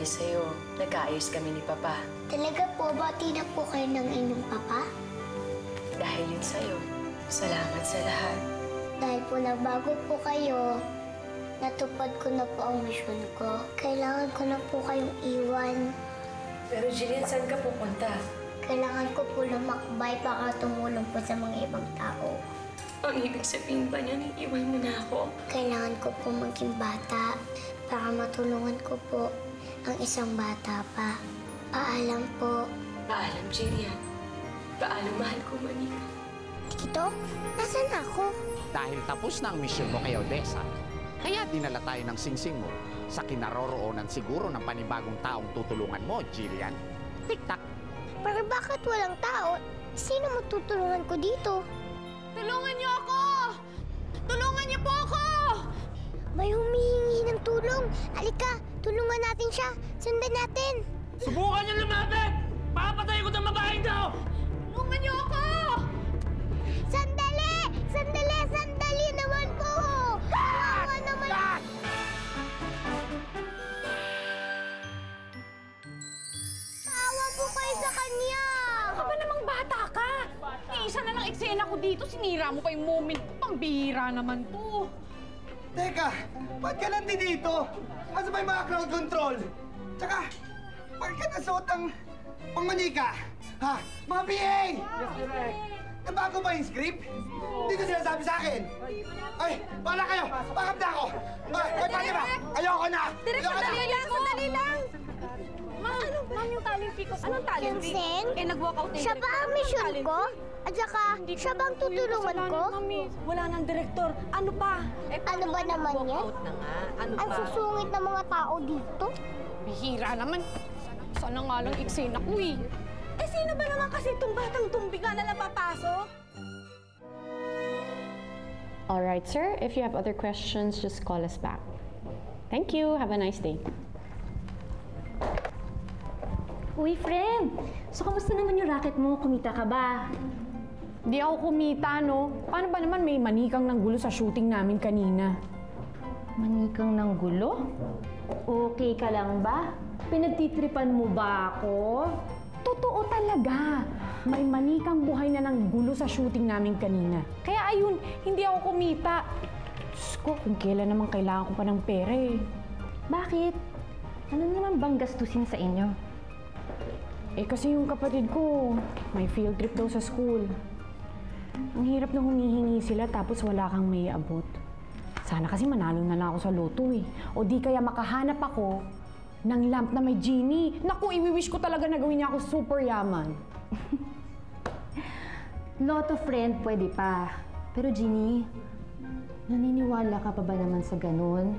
dahil sa'yo, nagkaayos kami ni Papa. Talaga po, bati na po kayo ng inyong Papa? Dahil yun sa'yo, salamat sa lahat. Dahil po nagbago po kayo, natupad ko na po ang misyon ko. Kailangan ko na po kayong iwan. Pero Jillian, saan ka pupunta? Kailangan ko po lumakbay para tumulong po sa mga ibang tao. Ang ibig sabihin ba niyan, iiwan mo na ako? Kailangan ko po maging bata para matulungan ko po ang isang bata pa. Paalam po. Paalam, Jillian. Paalam, mahal ko, Manika. Tito, nasan ako? Dahil tapos na ang misyon mo kay Odessa, kaya dinala tayo ng singsing mo sa kinaroroonan siguro ng panibagong taong tutulungan mo, Jillian. Tik-tak! Pero bakit walang tao? Sino matutulungan ko dito? Tulungan niyo ako! Tulungan niyo po ako! May humihingi ng tulong. Halika, tulungan natin siya. Sundan natin. Subukan niyo lumapit! Papatay ko ng babaeng daw! Tulungan niyo ako! Sandali! Sandali! Sandali naman po! Kawawa naman! Kawawa po kayo sa kanya! Baka ba namang bata ka? Isa na lang eksena ko dito, sinira mo pa yung moment ko. Pambihira naman to. Teka, ba't ka nandito dito? Asa ba yung mga crowd control? Tsaka, bakit ka nasuot ng pangmanika? Ha? Mga PA! Yes, direct. Nabago ba yung script? Hindi ko sinasabi sa akin. Ay, bahala kayo! Bakit na ako? Ay, pati ba? Ayoko na! Direk, sandali lang! Sandali lang! Ma'am, yung talent fee ko. Anong talent fee? Sing? Eh, nag-walk out na yung Siya ba ang misyon ko? At saka, siya bang tutulungan ko? Wala nang direktor. Ano pa? Ano ba naman yan? Out na nga. Ano Ang pa? susungit ng mga tao dito. Bihira naman. Sana nga lang eksena ko eh. Eh, sino ba naman kasi itong batang tumbiga na napapasok? All right, sir. If you have other questions, just call us back. Thank you. Have a nice day. Uy, friend! So, kamusta naman yung racket mo? Kumita ka ba? Di ako kumita, no? Paano ba naman may manikang ng gulo sa shooting namin kanina? Manikang ng gulo? Okay ka lang ba? Pinagtitripan mo ba ako? Totoo talaga! May manikang buhay na ng gulo sa shooting namin kanina. Kaya ayun, hindi ako kumita. Diyos ko, kung kailan naman kailangan ko pa ng pera eh. Bakit? Ano naman bang gastusin sa inyo? Eh kasi yung kapatid ko, may field trip daw sa school. Ang hirap na humihingi sila tapos wala kang may abot. Sana kasi manalo na lang ako sa loto eh. O di kaya makahanap ako ng lamp na may genie. Naku, iwi-wish ko talaga na gawin niya ako super yaman. Lotto, friend, pwede pa. Pero Ginny, naniniwala ka pa ba naman sa ganun?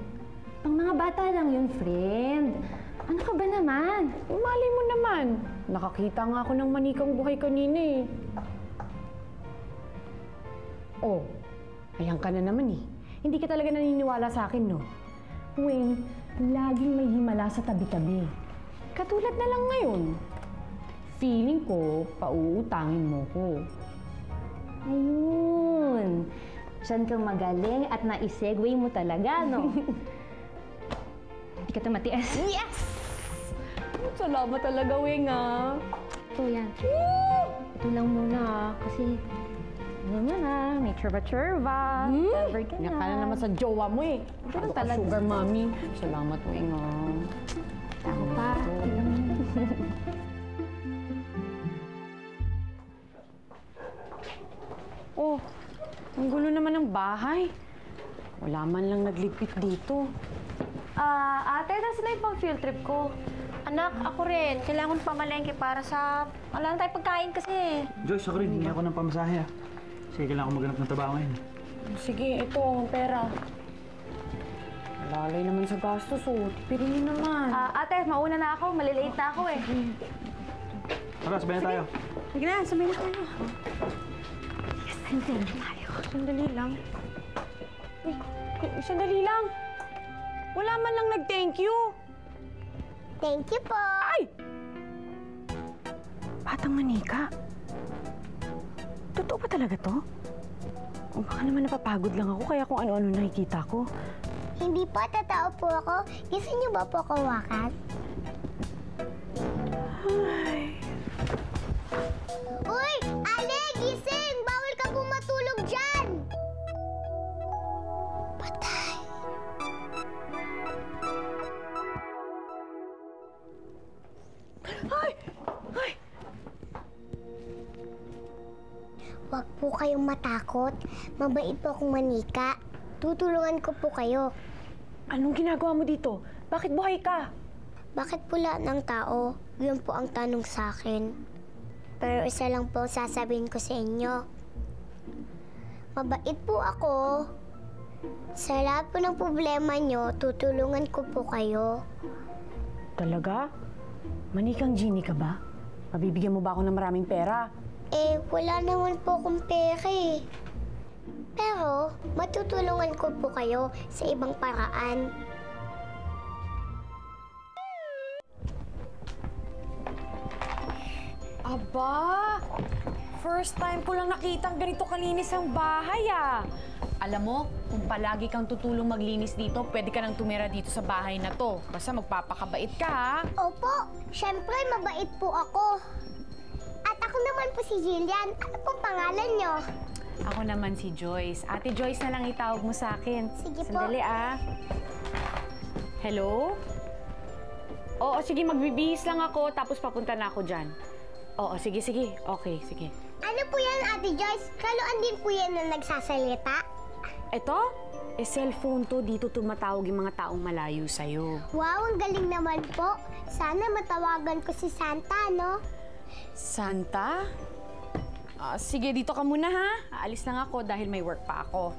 Pang mga bata lang yun, friend. Ano ka ba naman? Malay mo naman. Nakakita nga ako ng manikang buhay kanina eh. Oh, ayan ka na naman eh. Hindi ka talaga naniniwala sa akin, no? Wayne, laging may himala sa tabi-tabi. Katulad na lang ngayon. Feeling ko, pauutangin mo ko. Ayun. Diyan kang magaling at na-segue mo talaga, no? Hindi ka tumatias. Yes! Salamat talaga, Wing, ah. Ito yan. Ito lang muna, kasi ano na, may churba-churba. Cover ka na. Nakala naman sa jowa mo eh. Ano ka, sugar mommy? Salamat, Wing, ah. Ako pa. Oh, ang gulo naman ng bahay. Wala man lang nagligpit dito. Ate, nasa na yung pang field trip ko? Anak, ako rin. Kailangan pamalengke para sa... Wala na tayong pagkain kasi. Joyce, ako rin. Hindi ako ng pamasahe. Sige, kailangan ko maghanap ng trabaho ngayon. Sige, ito ang pera. Lalay naman sa gastos, oh. Tipirin niyo naman. Ate, mauna na ako. Malilate na ako eh. Tara, sabay na tayo. Sige na, sabay na tayo. Yes, hintay na tayo. Sandali lang. Uy, sandali lang. Wala man lang nag-thank you. Thank you po. Ay! Batang manika. Totoo ba talaga to? O baka naman napapagod lang ako kaya kung ano-ano nakikita ko. Hindi po, totoo po ako. Gusto niyo ba po kawakan? Uy! Ale, gising! Bawal ka po matulog dyan! Patay. Ay! Ay! Huwag po kayong matakot. Mabait po akong manika. Tutulungan ko po kayo. Anong ginagawa mo dito? Bakit buhay ka? Bakit po lahat ng tao? Yun po ang tanong sa akin. Pero isa lang po sasabihin ko sa inyo. Mabait po ako. Sa lahat po ng problema nyo, tutulungan ko po kayo. Talaga? Manikang Ginny ka ba? Mabibigyan mo ba ako ng maraming pera? Eh, wala naman po akong pera eh. Pero, matutulungan ko po kayo sa ibang paraan. Aba! First time ko lang nakitang ganito kalinis ang bahay ah. Alam mo, kung palagi kang tutulong maglinis dito, pwede ka nang tumira dito sa bahay na to. Basta magpapakabait ka ha. Opo, syempre mabait po ako. At ako naman po si Jillian. Ano pong pangalan nyo? Ako naman si Joyce. Ate Joyce na lang itawag mo sa akin. Sige po. Sandali ah. Hello? Oo, sige, magbibihis lang ako, tapos papunta na ako dyan. Oo, sige, sige. Okay, sige. Ano po yan, Ate Joyce? Kaloan din po yan na nagsasalita? Eto? Cellphone to. Dito tumatawag yung mga taong malayo sa'yo. Wow, ang galing naman po. Sana matawagan ko si Santa, no? Santa? Sige, dito ka muna ha. Aalis lang ako dahil may work pa ako.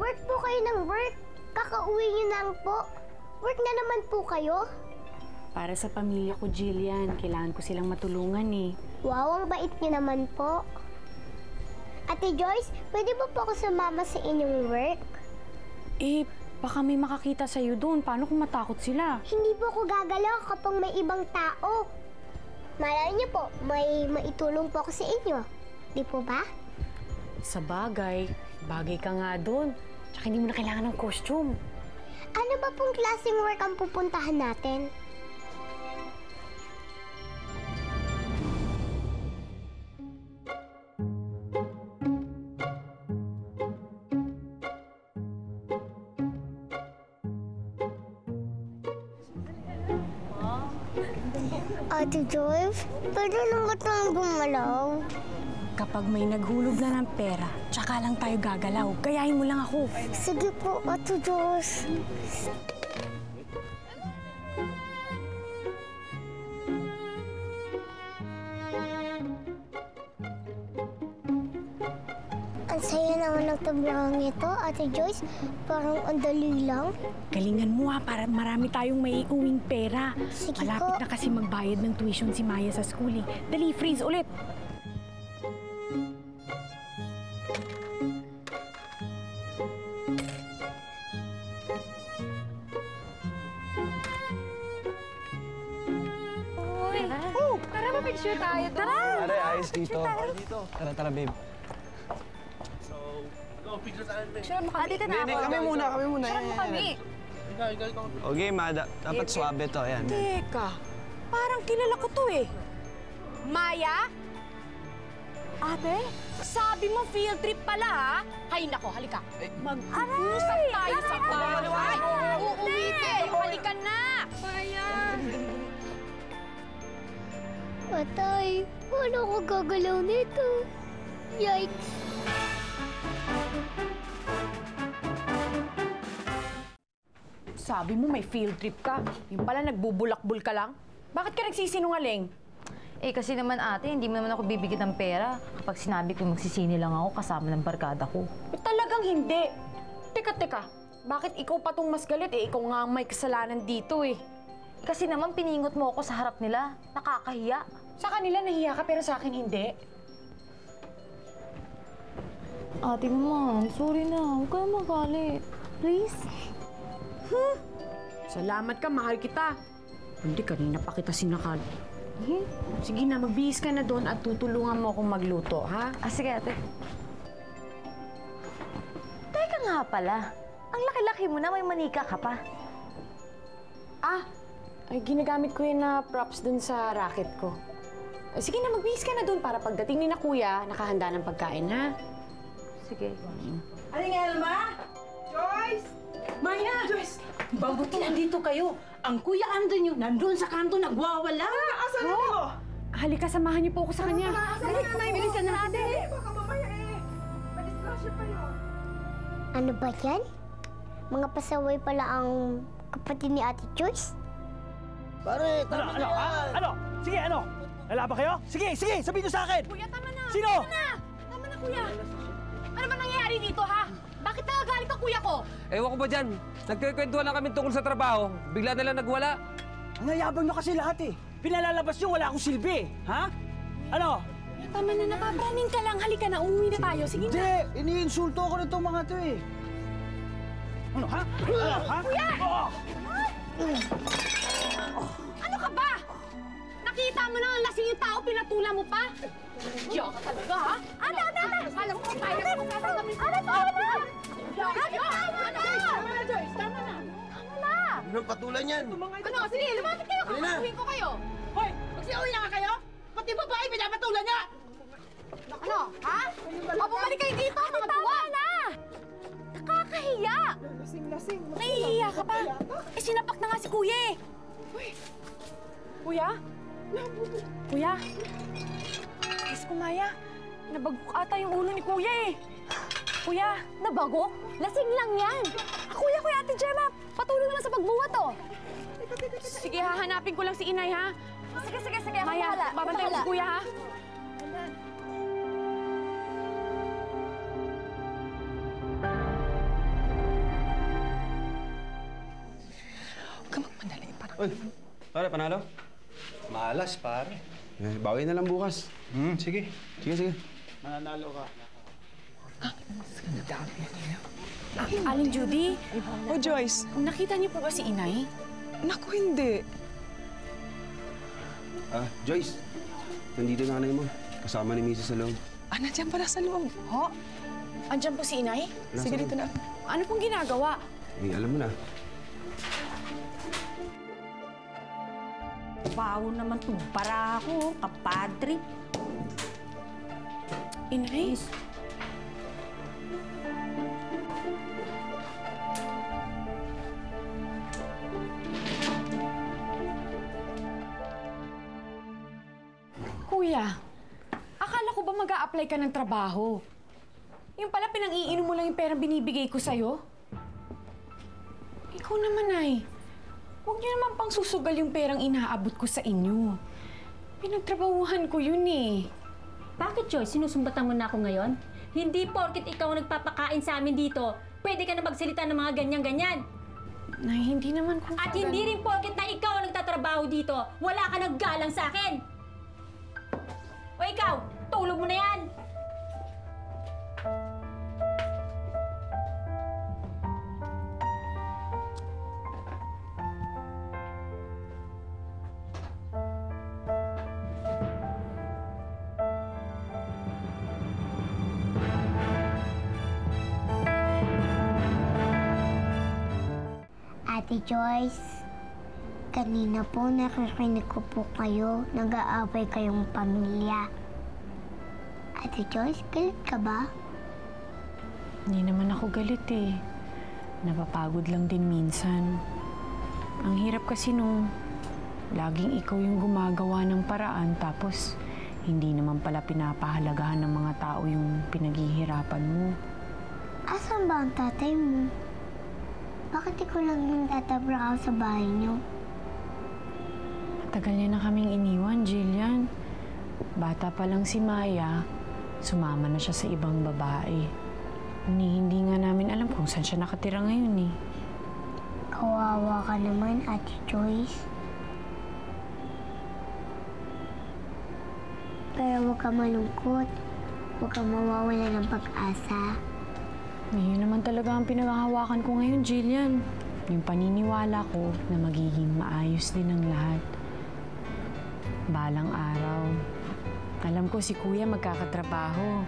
Work po kayo ng work. Kakauwi niyo lang po. Work na naman po kayo. Para sa pamilya ko, Jillian, kailangan ko silang matulungan eh. Wow, ang bait niyo naman po. Ate Joyce, pwede ba po ako sumama sa inyong work? Eh, baka may makakita sa'yo doon. Paano kung matakot sila? Hindi po ako gagalaw kapag may ibang tao. Malay niyo po, may maitulong po ako sa inyo. Di po ba? Sa bagay ka nga doon. Tsaka hindi mo na kailangan ng costume. Ano ba pong klaseng work ang pupuntahan natin? Ate Joyce, pwede lang ba tayong gumalaw? Kapag may naghulog na ng pera, tsaka lang tayo gagalaw. Gayahin mo lang ako. Sige po, Ate Joyce. Ang saya naman ng tablahang ito, Ate Joyce. Parang ang dali lang. Galingan mo ha, para marami tayong may uwing pera. Sige Malapit po. na kasi magbayad ng tuition si Maya sa school eh. Dali, freeze ulit. Tara, mapicture tayo. Tara! Pare, ayos dito. Tara, tara, babe. Picture mo kami. Dito na ako. Kami muna. Picture mo kami. Okay, ma. Dapat swabe to. Ayan. Teka, parang kilala ko to eh. Maya? Ate? Sabi mo field trip pala ha? Hay nako, halika. Mag-usap tayo sa bahay. Uuwi tayo, halika na. Maya! Patay, paano ako gagalaw nito? Yikes! Sabi mo may field trip ka. Yung pala nagbubulakbul ka lang. Bakit ka nagsisinungaling? Eh, kasi naman ate, hindi mo naman ako bibigyan ng pera kapag sinabi ko magsisini lang ako kasama ng barkada ko. Eh, talagang hindi. Teka. Bakit ikaw pa tong mas galit eh? Ikaw nga ang may kasalanan dito eh. Kasi naman piningot mo ako sa harap nila. Nakakahiya. Sa kanila nahiya ka pero sa akin hindi. Ate naman, sorry na. Huwag ka na magalit. Please? Salamat ka, mahal kita. Hindi, kanina pa kita sinakal. Sige na, magbihis ka na doon at tutulungan mo akong magluto, ha? Sige ate. Teka nga pala. Ang laki-laki mo na, may manika ka pa. Ay, ginagamit ko yun na props dun sa racket ko. Sige na, magbihis ka na dun para pagdating ni na kuya, nakahanda ng pagkain, ha? Sige. Aling Elma? Joyce? Maya! Joyce! Mabuti nandito kayo. Ang kuya Andon yung nandun sa kanto nagwawala. Asan na mo? Halika, samahan niyo po ako sa kanya. Bilisan natin. Baka mamaya madisgrasya pa yun. Ano ba yan? Mga pasaway pala ang kapatid ni Ate Joyce? Pare, tama na yan! Ano? Sige, ano? Lalaban kayo? Sige, sabihin niyo sa akin! Kuya, tama na! Sino? Tama na, kuya! Ano ba nangyayari dito, ha? Bakit nagagalit ang kuya ko? Ewan ko ba dyan? Nagkikwentuhan lang kami tungkol sa trabaho. Bigla na lang nagwala. Ang nayabang nyo kasi lahat eh. Pinalalabas nyo, wala akong silbi. Ha? Ano? Tama na, napapraning ka lang. Halika na, umuwi na tayo. Sige na. Hindi! Iniinsulto ako nitong mga to eh. Ano, ha? Ano, ha? Kuya! Ano ka ba? Nakita mo na ang lasing yung tao, pinatula mo pa? Diyan ka talaga, ha? Ano? Alam mo kung tayo na magkakagamin ko. Ano? Joyce, tama na. Tama na. Anong patulan yan? Ano? Sige, lumapit kayo. Kakakuhin ko kayo. Hoy, magsiuwi na nga kayo? Pati babae, pinapatulan niya! Ano? Ha? O, bumalik kayo dito, mga buwan! Na! Nakakahiya! Lasing. Nahihiya ka pa. Eh, sinapak na nga si Kuya eh. Kuya? Kuya? Diyos ko, Maya. Nabagok ata yung ulo ni Kuya eh. Kuya? Nabagok? Lasing lang yan. Kuya, Ate Gemma. Patuloy naman sa pagbuhat oh. Sige, hahanapin ko lang si Inay, ha? Sige. Maya, babantayan ko si Kuya, ha? Uy, pare, panalo? Malas, pare. Bawi na lang bukas. Sige. Sige. Mananalo ka. Aling Judy, Oh, Joyce. nakita niyo po ba si Inay? Naku, hindi. Joyce. Nandito nanay mo. Kasama ni Mrs. sa loob. Nandiyan pala sa loob. Ho? Andyan po si Inay? Sige, dito na. Ano pong ginagawa? Alam mo na. Bawo naman itong para ako, kapadre. Inay? Kuya, akala ko ba mag-a-apply ka ng trabaho? Yung pala pinang-iinom mo lang yung perang binibigay ko sa'yo? Ikaw naman ay, huwag niyo naman pang susugal yung perang inaabot ko sa inyo. Pinagtrabahuhan ko yun eh. Bakit, Joyce? Sinusumbatan mo na ako ngayon? Hindi porket ikaw ang nagpapakain sa amin dito, pwede ka na magsalita ng mga ganyan-ganyan. Nay, hindi naman ko... At hindi rin porket na ikaw ang nagtatrabaho dito, wala ka naggalang sa akin. O ikaw, tulog mo na yan. Ate Joyce, kanina po nakikinig ko po kayo. Nag-aaway kayong pamilya. Ate Joyce, galit ka ba? Hindi naman ako galit eh. Napapagod lang din minsan. Ang hirap kasi nung laging ikaw yung gumagawa ng paraan tapos hindi naman pala pinapahalagahan ng mga tao yung pinaghihirapan mo. Asan ba ang tatay mo? Bakit ikaw lang yung tatrabaho sa bahay niyo? Matagal niya na kaming iniwan, Jillian. Bata pa lang si Maya, sumama na siya sa ibang babae. Hindi nga namin alam kung saan siya nakatira ngayon eh. Kawawa ka naman, Ate Joyce. Pero huwag ka malungkot. Huwag ka mawawala ng pag-asa. Ngayon naman talaga ang pinaghahawakan ko ngayon, Jillian. Yung paniniwala ko na magiging maayos din ang lahat. Balang araw, alam ko si Kuya magkakatrabaho.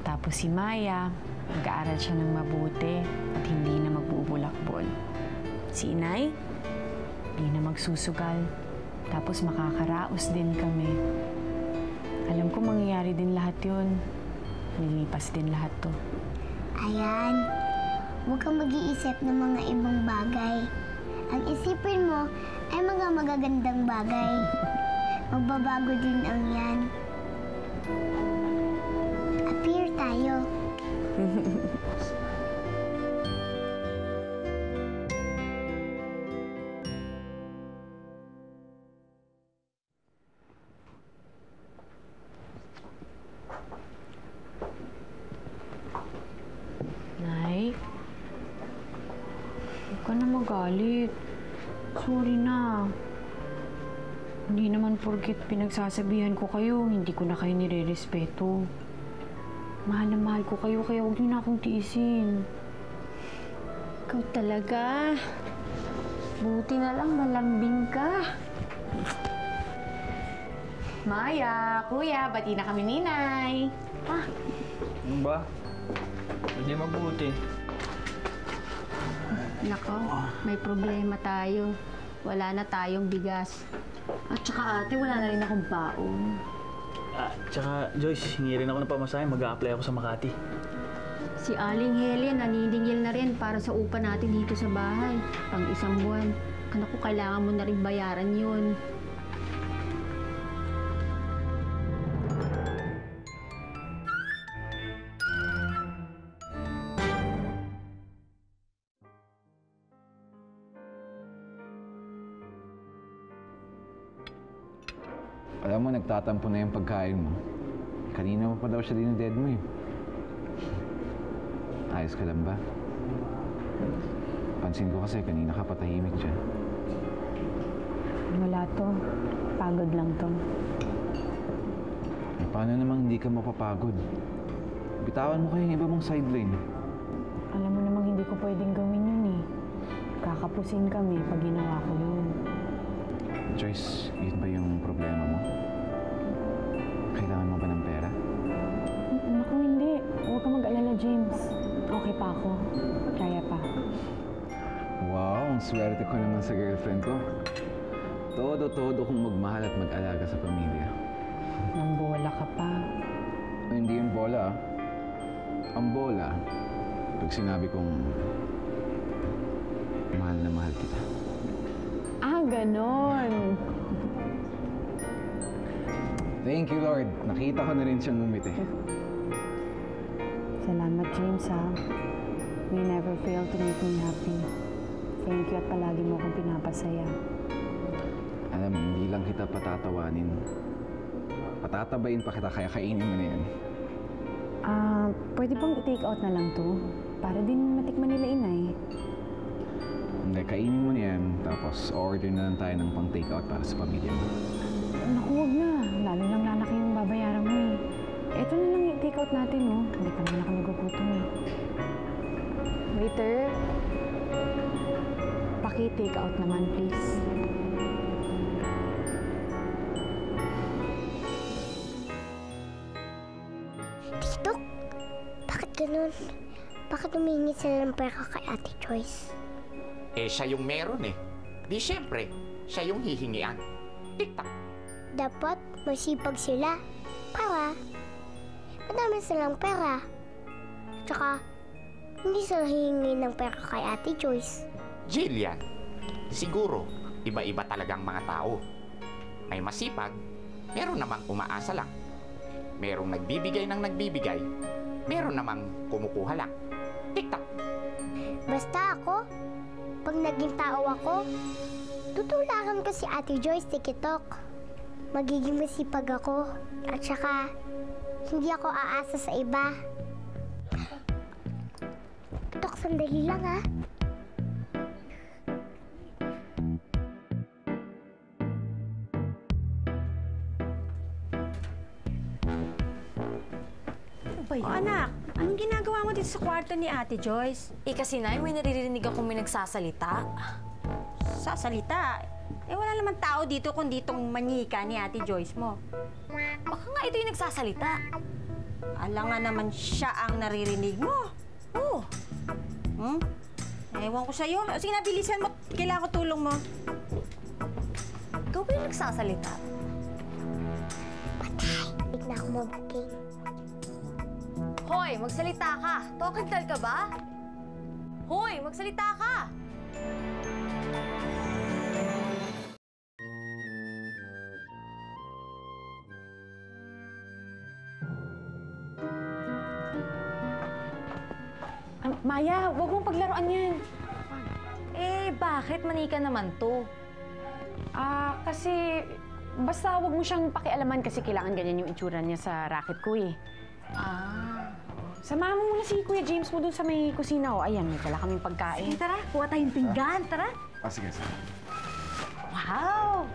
Tapos si Maya, mag-aaral siya ng mabuti at hindi na magbubulakbol. Si Inay, hindi na magsusugal. Tapos makakaraos din kami. Alam ko mangyayari din lahat yun. Lilipas din lahat to. Ayan, huwag kang mag-iisip ng mga ibang bagay. Ang isipin mo ay mga magagandang bagay. Magbabago din ang yan. Appear tayo. Nay, huwag ka na magalit. Sorry na. Hindi naman porket pinagsasabihan ko kayo, hindi ko na kayo nire-respeto. Mahal na mahal ko kayo, kaya huwag niyo na akong tiisin. Ikaw talaga. Buti na lang malambing ka. Maya, kuya, bati na kami ni Nay. Ano ba? Hindi mabuti. Nako, may problema tayo. Wala na tayong bigas. At saka ate, wala na rin akong baon. Tsaka Joyce, hingi rin ako ng pamasahe. Mag-a-apply ako sa Makati. Si Aling Helen, naniningil na rin para sa upa natin dito sa bahay. Pang isang buwan. Naku, kailangan mo na rin bayaran yun. Alam mo, nagtatampo na yung pagkain mo. Kanina mo pa daw siya dineded mo eh. Ayos ka lang ba? Pansin ko kasi kanina ka patahimik siya. Wala to. Pagod lang to. Eh, paano namang hindi ka mapapagod? Bitawan mo kayo yung iba mong sideline. Alam mo namang hindi ko pwedeng gawin yun eh. Kakapusin kami pag ginawa ko yun. Joyce, yun ba yung problema mo? Kailangan mo ba ng pera? Naku, hindi. Huwag ka mag-alala, James. Okay pa ako. Kaya pa. Wow, ang swerte ko naman sa girlfriend ko. Todo-todo kong magmahal at mag-alaga sa pamilya. Nang bola ka pa. Hindi yung bola, ah. Ang bola, pag sinabi kong mahal na mahal kita. Ah, ganon. Thank you, Lord. Nakita ko na rin siyang umiti. Salamat, James, ha. You never fail to make me happy. Thank you at palagi mo akong pinapasaya. Alam, hindi lang kita patatawanin. Patatabayin pa kita, kaya kainin mo na yan. Pwede bang i-take out na lang to? Para din matikman nila inay. Hindi, kainin mo na yan. Tapos, order na lang tayo ng pang-take out para sa pamilya mo. Naku, huwag na. Lalo lang lalaki yung babayaran mo eh. Ito na lang i-take out natin, no? Hindi pa naman ako nagugutom eh. Waiter, paki-take out naman, please. Tito, bakit ganun? Bakit humingi sila ng pera kay Ate Joyce? Eh, siya yung meron eh. Di syempre, siya yung hihingian. Tik-tak. Dapat masipag sila para madami silang pera. Tsaka, hindi sila hihingi ng pera kay Ate Joyce. Jillian, siguro, iba-iba talagang mga tao. May masipag, meron namang umaasa lang. Merong nagbibigay ng nagbibigay, meron namang kumukuha lang. Tik-tak. Basta ako, pag naging tao ako, tutulakan ko si Ate Joyce TikTok. Magiging masipag ako. At saka, hindi ako aasa sa iba. Tok, sandali lang ha. Anak, anong ginagawa mo dito sa kwarto ni Ate Joyce? Eh kasi na, may naririnig akong may nagsasalita. Sasalita? Eh wala naman tao dito kundi itong manyika ni Ate Joyce mo. Baka nga ito yung nagsasalita. Alam nga naman siya ang naririnig mo. Oo. Ewan ko sa'yo. Sige na, bilisan mo. Kailangan ko tulong mo. Ikaw ba yung nagsasalita? Patay. Hindi na ako mabuking. Hoy, magsalita ka! Tokagdal ka ba? Hoy, magsalita ka! Maya, huwag mong paglaruan yan. Eh, bakit manika naman to? Kasi basta huwag mo siyang pakialaman kasi kailangan ganyan yung itsura niya sa racket ko eh. Samahan mo muna si Kuya James mo dun sa may kusina. O, ayan, may dala kaming pagkain. Sige, tara. Kuha tayong pinggan. Tara. Sige. Wow!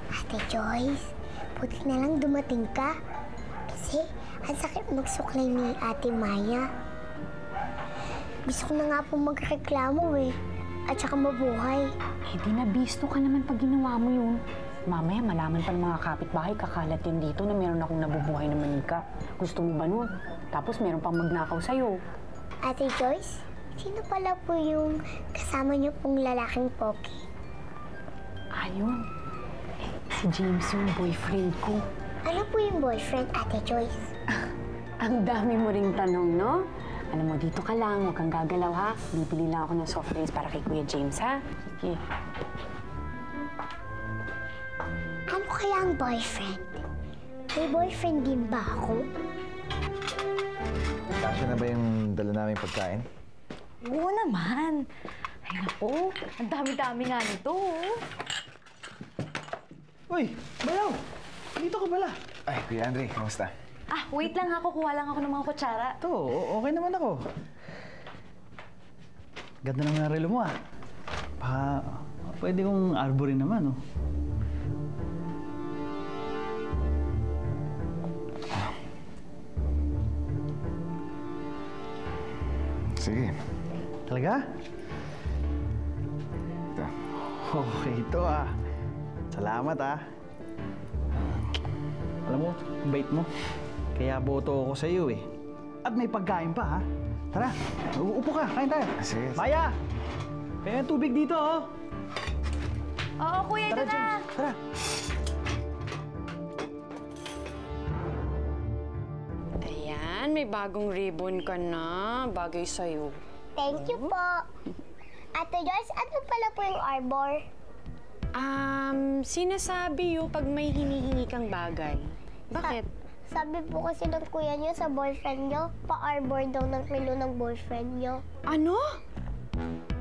Ate Joyce, buti na lang dumating ka. Kasi ang sakit magsuklay ni Ate Maya. Gusto ko na nga po magreklamo eh. At saka mabuhay. Eh, di nabisto ka naman pag ginawa mo yun. Mamaya malaman pa ng mga kapitbahay kakalat din dito na meron akong nabubuhay na manika. Gusto mo ba nun? Tapos meron pang magnakaw sa'yo. Ate Joyce, sino pala po yung kasama niyo pong lalaking pogi? Ayun. Si James yung boyfriend ko. Ano po yung boyfriend, Ate Joyce? Ang dami mo ring tanong, no? Alam mo, dito ka lang. Huwag kang gagalaw, ha? Bibili lang ako ng soft drinks para kay Kuya James, ha? Sige. Ano kaya ang boyfriend? May boyfriend din ba ako? Kasya na ba yung dala naming pagkain? Oo naman. Ay naku, ang dami-dami nga nito. Uy, Bayaw! Dito ka pala. Ay, Kuya Andre, kamusta? Wait lang ha. Kukuha lang ako ng mga kutsara. Ito, okay naman ako. Ganda naman ang relo mo pwede kong arborin naman, oh. Sige. Talaga? Ito. Okay, ito Salamat Alam mo, ang bait mo. Kaya boto ako sa iyo eh. At may pagkain pa Tara, upo ka, kain tayo. Sige. Maya! Kaya tubig dito Oo, kuya, ito Tara, na. James. Tara. Ayan, may bagong ribbon ka na. Bagay sa'yo. Thank you po. Ate Joyce, ano pala po yung arbor? Sinasabi yung pag may hinihingi kang bagay. Bakit? Sabi po kasi ng kuya niyo sa boyfriend niyo, pa-arbor daw ng relo ng boyfriend niyo. Ano?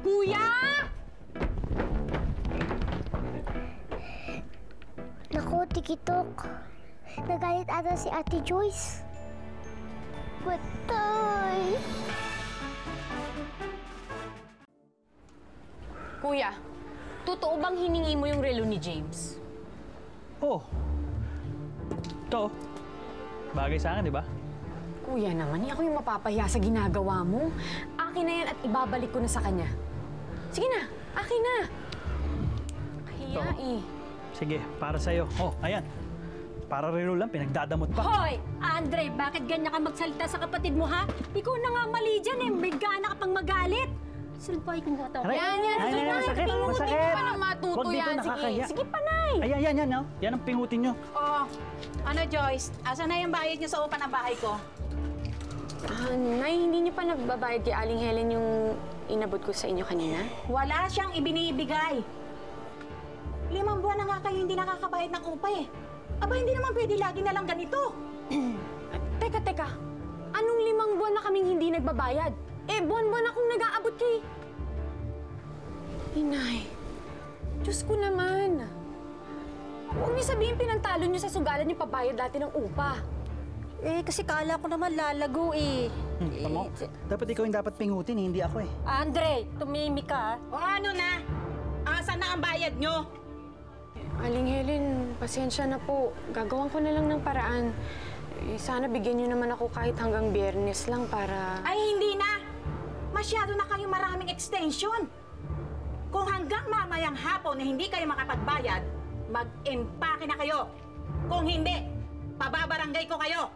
Kuya! Naku, Tikitok. Nagalit ata si Ate Joyce. Patay! Kuya, totoo bang hiningi mo yung relo ni James? Oh. Ito. Bagay sa akin, di ba? Kuya naman, ako yung mapapaya sa ginagawa mo. Akin na yan at ibabalik ko na sa kanya. Sige na, akin na. Kaya Sige, para sa'yo. Oh, ayan. Para relo lang, pinagdadamot pa. Hoy! Andre, bakit ganyan ka magsalita sa kapatid mo, ha? Ikaw na nga mali dyan eh. May gana ka pang magalit. Sulpay kong gato. Yan, Masakit. pa ng matuto Huwag dito, yan. nakakaya. Sige, panay. Ayan, yan, oh. Yan ang pingutin nyo. Oh, ano Joyce? Asan na yung bayad niyo sa upa ng bahay ko? Nay, hindi niyo pa nagbabayad kay Aling Helen yung inabot ko sa inyo kanina? Wala siyang ibinibigay. 5 buwan na nga kayo hindi nakakabayad ng upa eh. Aba, hindi naman pwede lagi na lang ganito. Teka. Anong 5 buwan na kaming hindi nagbabayad? Eh, buwan-buwan akong nag-aabot kay... Inay, Diyos ko naman. Huwag niyo sabihin pinantalo niyo sa sugalan yung pabayad dati ng upa. Eh, kasi kala ko naman lalago eh. Tamo, dapat ikaw yung dapat pingutin, hindi ako eh. Andre, tumimik ka. O ano na? Asan na ang bayad nyo? Aling Helen, pasensya na po. Gagawan ko na lang ng paraan. Sana bigyan niyo naman ako kahit hanggang Biyernes lang para... Ay, hindi na! Masyado na kayong maraming extension. Kung hanggang mamayang hapon na hindi kayo makapagbayad, mag-empake na kayo. Kung hindi, pababarangay ko kayo.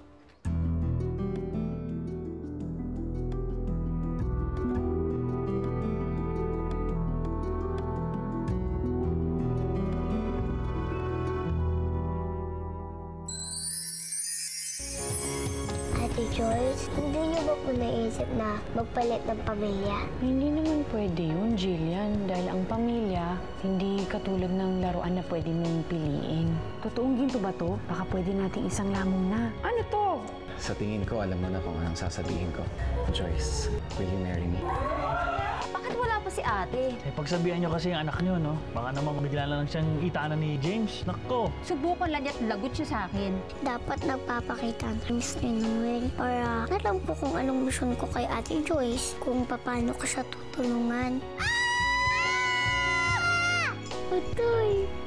Ate Joyce, hindi niyo ba po naisip na magpalit ng pamilya? Hindi naman pwede yun, Jillian. Dahil ang pamilya, hindi katulad ng laruan na pwede mong piliin. Totoong ginto ba to? Baka pwede nating isang lamong na. Ano to? Sa tingin ko, alam mo na kung anong sasabihin ko. Joyce, will you marry me? Bakit wala pa si ate? Eh, pagsabihan nyo kasi yung anak nyo, no? Baka naman bigla na lang siyang itaanan ni James. Nakko! Subukan lang niya at lagot siya sa akin. Dapat nagpapakita ang Miss Noel para alam po kung anong misyon ko kay Ate Joyce, kung paano ko siya tutulungan. Atay!